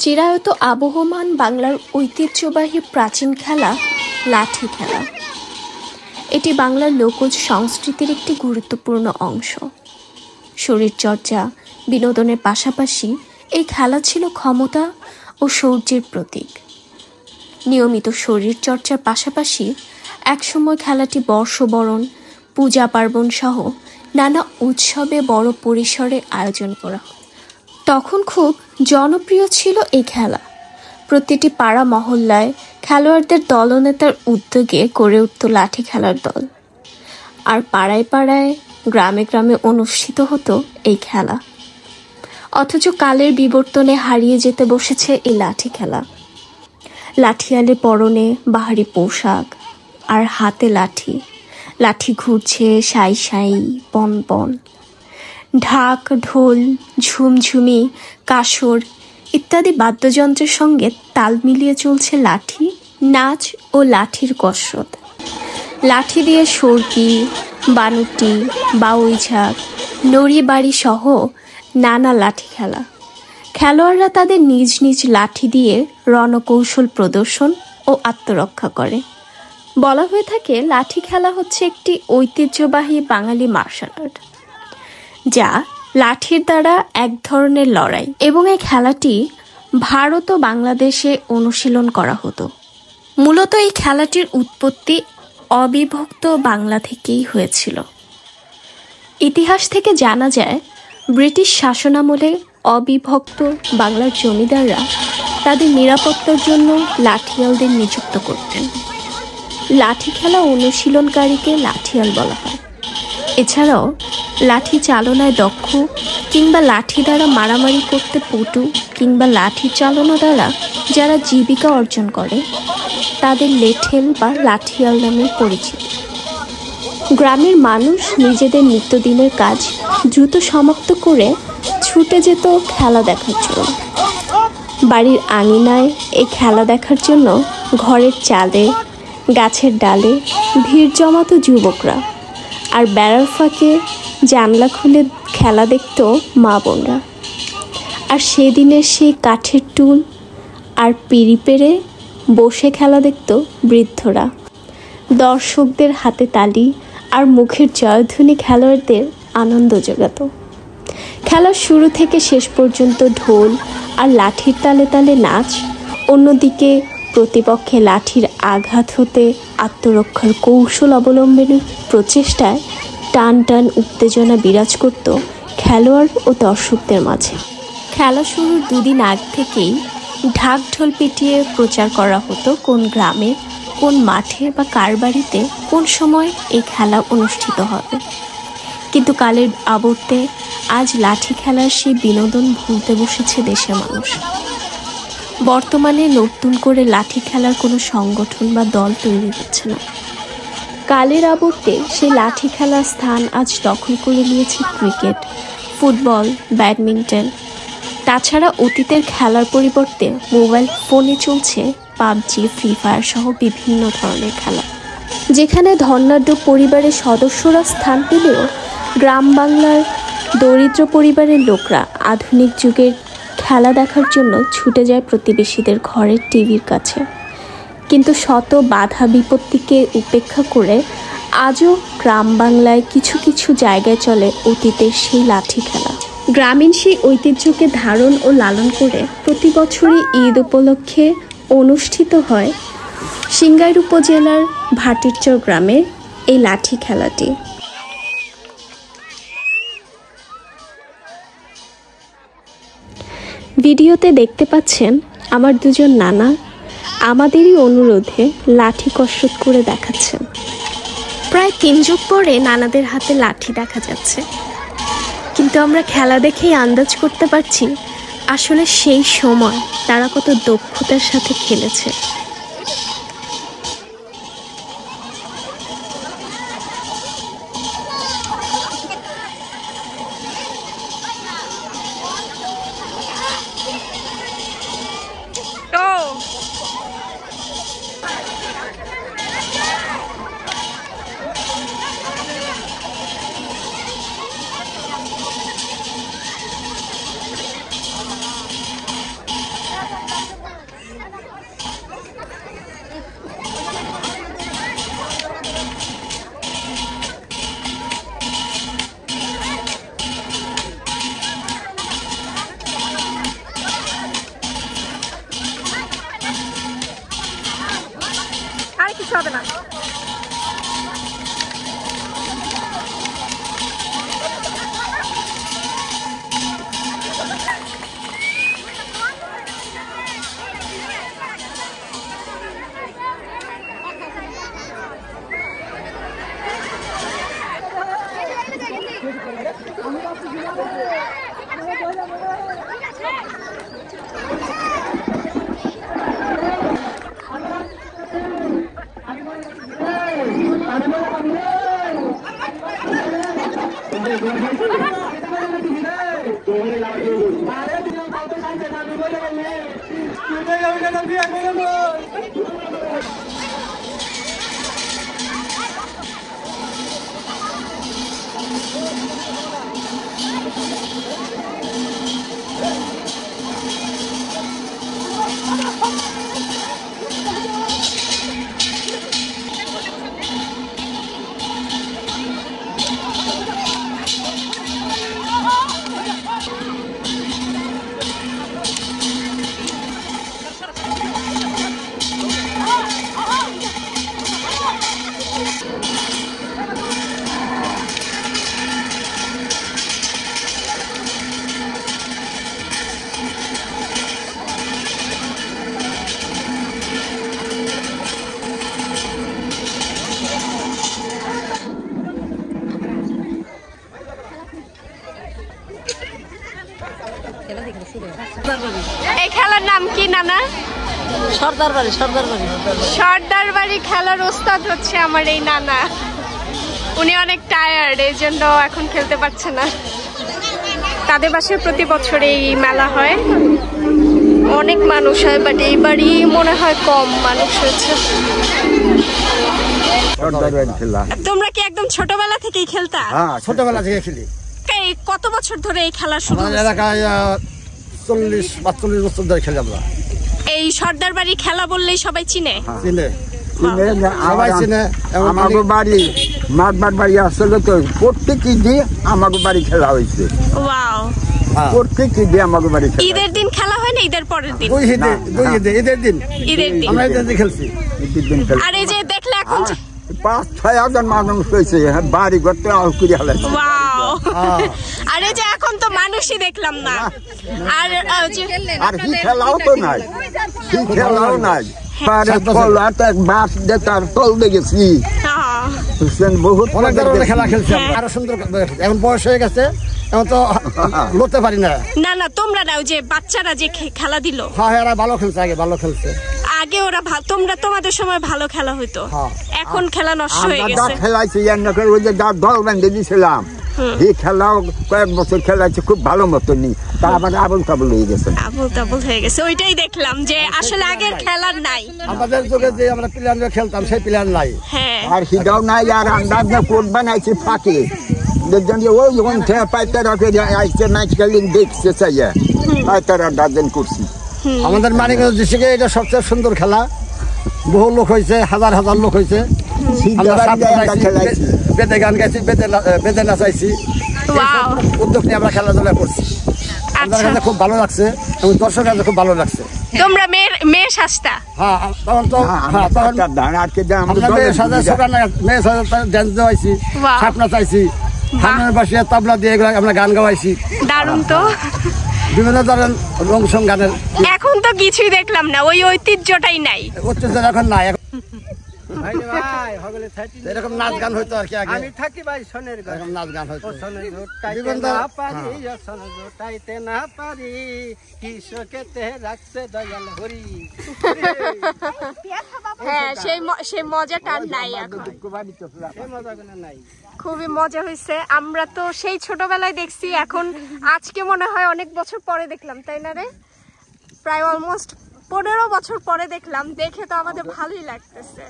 চিরায়ত আবহমান বাংলার ঐতিহ্যবাহী প্রাচীন খেলা লাঠি খেলা। এটি বাংলার লোকজ সংস্কৃতির একটি গুরুত্বপূর্ণ অংশ। শরীরচর্চা, বিনোদনের পাশাপাশি এই খেলা ছিল ক্ষমতা ও শৌর্যের প্রতীক। নিয়মিত শরীরচর্চার পাশাপাশি একসময় খেলাটি বর্ষবরণ, পূজা পার্বণ সহ নানা উৎসবে বড় পরিসরে আয়োজন করা হয়। তখন খুব জনপ্রিয় ছিল এই খেলা। প্রতিটি পাড়া মহল্লায় খেলোয়াড়দের দলনেতার উদ্যোগে গড়ে উঠত লাঠি খেলার দল, আর পাড়ায় পাড়ায় গ্রামে গ্রামে অনুষ্ঠিত হতো এই খেলা। অথচ কালের বিবর্তনে হারিয়ে যেতে বসেছে এই লাঠি খেলা। লাঠিয়ালে পরনে বাহারি পোশাক আর হাতে লাঠি, লাঠি ঘুরছে সাই সাই পন পন। ঢাক, ঢোল, ঝুমঝুমি, কাসর ইত্যাদি বাদ্যযন্ত্রের সঙ্গে তাল মিলিয়ে চলছে লাঠি নাচ ও লাঠির কসরত। লাঠি দিয়ে সরকি, বানুটি, বাউই ঝাঁক, নড়িয়ে বাড়ি সহ নানা লাঠি খেলা। খেলোয়াড়রা তাদের নিজ নিজ লাঠি দিয়ে রণকৌশল প্রদর্শন ও আত্মরক্ষা করে। বলা হয়ে থাকে লাঠি খেলা হচ্ছে একটি ঐতিহ্যবাহী বাঙালি মার্শাল আর্ট, যা লাঠির দ্বারা এক ধরনের লড়াই, এবং এই খেলাটি ভারত ও বাংলাদেশে অনুশীলন করা হতো। মূলত এই খেলাটির উৎপত্তি অবিভক্ত বাংলা থেকেই হয়েছিল। ইতিহাস থেকে জানা যায়, ব্রিটিশ শাসনামলে অবিভক্ত বাংলার জমিদাররা তাদের নিরাপত্তার জন্য লাঠিয়ালদের নিযুক্ত করতেন। লাঠি খেলা অনুশীলনকারীকে লাঠিয়াল বলা হয়। এছাড়াও লাঠি চালনায় দক্ষ কিংবা লাঠি দ্বারা মারামারি করতে পটু কিংবা লাঠি চালনা দ্বারা যারা জীবিকা অর্জন করে তাদের লেঠেল বা লাঠিয়াল নামে পরিচিত। গ্রামের মানুষ নিজেদের নিত্যদিনের কাজ দ্রুত সমাপ্ত করে ছুটে যেত খেলা দেখার জন্য। বাড়ির আঙিনায় এই খেলা দেখার জন্য ঘরের চালে, গাছের ডালে ভিড় জমাতো যুবকরা, আর বেড়ার ফাঁকে জানলা খুলে খেলা দেখত মা বোনরা। আর সেদিনের সেই কাঠের টুল আর পিঁড়ি পেরে বসে খেলা দেখত বৃদ্ধরা। দর্শকদের হাতে তালি আর মুখের জয়ধ্বনি খেলোয়াড়দের আনন্দ জোগাত। খেলার শুরু থেকে শেষ পর্যন্ত ঢোল আর লাঠির তালে তালে নাচ, অন্যদিকে প্রতিপক্ষে লাঠির আঘাত হতে আত্মরক্ষার কৌশল অবলম্বনের প্রচেষ্টায় টান টান উত্তেজনা বিরাজ করত খেলোয়াড় ও দর্শকদের মাঝে। খেলা শুরুর দুদিন আগ থেকেই ঢাক ঢোল পিটিয়ে প্রচার করা হতো কোন গ্রামে, কোন মাঠে বা কার বাড়িতে কোন সময় এই খেলা অনুষ্ঠিত হবে। কিন্তু কালের আবর্তে আজ লাঠি খেলার সেই বিনোদন ভুলতে বসেছে দেশের মানুষ। বর্তমানে নতুন করে লাঠি খেলার কোনো সংগঠন বা দল তৈরি হচ্ছে না। কালের আবর্তে সেই লাঠি খেলার স্থান আজ দখল করে নিয়েছে ক্রিকেট, ফুটবল, ব্যাডমিন্টন। তাছাড়া অতীতের খেলার পরিবর্তে মোবাইল ফোনে চলছে পাবজি, ফ্রি ফায়ার সহ বিভিন্ন ধরনের খেলা, যেখানে ধনাঢ্য পরিবারের সদস্যরা স্থান পেলেও গ্রাম বাংলার দরিদ্র পরিবারের লোকরা আধুনিক যুগের খেলা দেখার জন্য ছুটে যায় প্রতিবেশীদের ঘরের টিভির কাছে। কিন্তু শত বাধা বিপত্তিকে উপেক্ষা করে আজও গ্রাম বাংলায় কিছু কিছু জায়গায় চলে অতীতের সেই লাঠি খেলা। গ্রামীণ সেই ঐতিহ্যকে ধারণ ও লালন করে প্রতি বছরই ঈদ উপলক্ষে অনুষ্ঠিত হয় সিংগাইর উপজেলার ভাটিরচর গ্রামে এই লাঠি খেলাটি। ভিডিওতে দেখতে পাচ্ছেন আমার দুজন নানা আমাদেরই অনুরোধে লাঠি কসরত করে দেখাচ্ছেন। প্রায় 3 যুগ পরে নানাদের হাতে লাঠি দেখা যাচ্ছে, কিন্তু আমরা খেলা দেখেই আন্দাজ করতে পারছি আসলে সেই সময় তারা কত দক্ষতার সাথে খেলেছে। সমস্যা হবে না। এই খেলার নাম কি নানা? সর্দার বাড়ি। সর্দার বাড়ি খেলার ওস্তাদ হচ্ছে আমার এই নানা। উনি অনেক টায়ার্ড, এই জন্য এখন খেলতে পারছে না। তাদের বাসায় প্রতি বছর এই মেলা হয়, অনেক মানুষ হয়, বাট এইবারই মনে হয় কম মানুষ হয়েছে। তোমরা কি একদম ছোটবেলা থেকেই খেলতা? হ্যাঁ, ছোটবেলা থেকে খেলি। কত বছর ধরে এই খেলা শুরু? আমাদের এলাকায় 40-45 বছর ধরে খেলি আমরা। এই সর্দার বাড়ি খেলা বললেই সবাই চিনে? চিনে, সবাই চিনে। আমাকে বাড়ি মাঠবার বাড়ি আসলে তো প্রত্যেকই দিন আমাকে বাড়ি খেলা হয়েছে। ওয়াও, প্রত্যেকই দিন আমাকে বাড়ি খেলা। ঈদের দিন খেলা হয় না? ঈদের পরের দিন? ঈদের দিন আমরা ঈদের দিন খেলছি। আর এই যে দেখলে এখন 5-6 হাজার মানুষ হয়েছে বাড়ি করতে করে হলেছে। আর এই যে এখন তো মানুষই দেখলাম না। আর কি খেলাও তো নাই, কি খেলাও নাই। বহুত অনেক ধরনের খেলা খেলছি, আরো সুন্দর। এখন বয়স হয়ে গেছে, এখন তো লড়তে পারি না। না না, তোমরা নাও যে বাচ্চারা যে খেলা দিল। হ্যাঁ, এরা ভালো খেলছে, আগে ভালো খেলছে। আগে ওরা তোমাদের সময় ভালো খেলা হইতো, এখন খেলা নষ্ট হয়ে গেছে। খেলাইছি ওই যে দল বেঁধে দিয়েছিলাম, এই খেলাও কয়েক বছর খেলাইছে খুব ভালো মতো নি, তারপরে আবুল তাবুল হয়ে গেছে। আবুল তাবুল হয়ে গেছে, ওইটাই দেখলাম যে আসলে আগের খেলার নাই। আমাদের যুগে যে আমরা প্লেয়ার খেলতাম সেই প্লেয়ার নাই। হ্যাঁ, আর হিদাও নাই। আর আন্দাজ না কোট বানাইছি ফাঁকে, দেখছেন যে ওই যখন পাইতারা আইসে ম্যাচ খেলি দেখছে চাইয়া পাইতারা ডার্জেন করছি। আমাদের মানিকগঞ্জ ডিস্ট্রিক্টে এটা সবচেয়ে সুন্দর খেলা। বহু লোক হয়েছে, হাজার হাজার লোক হয়েছে। বেদে গান গাইছি, বেদে নাচাইছি। উদ্যোগ নিয়ে আমরা খেলাধুলা করছি। আমাদের কাছে খুব ভালো লাগছে এবং দর্শকের কাছে খুব ভালো লাগছে। তোমরা মেয়ে সাজতা? হ্যাঁ, তখন তো মেয়ে সাজা ড্যান্স দেওয়াইছি, সাপ নাচাইছি, হামের পাশে তাবলা দিয়ে আমরা গান গাওয়াইছি। দারুণ তো। বিভিন্ন ধরনের রং সং গানের। এখন তো কিছুই দেখলাম না, ওই ঐতিহ্যটাই নাই। ঐতিহ্য এখন নাই। এরকম নাচ গান হইতো আর কি আগে। আমি থাকি ভাই সোনের ঘরে, এরকম নাচ গান হইতো। জোটাইতে না পারি কৃষকেতে রাখছে দয়াল হরি। হ্যাঁ, সেই মজাটা নাই এখন। খুবই মজা হয়েছে। আমরা তো সেই ছোটবেলায় দেখছি, এখন আজকে মনে হয় অনেক বছর পরে দেখলাম, তাই না রে? প্রায় অলমোস্ট 15 বছর পরে দেখলাম। দেখে তো আমাদের ভালোই লাগতেছে।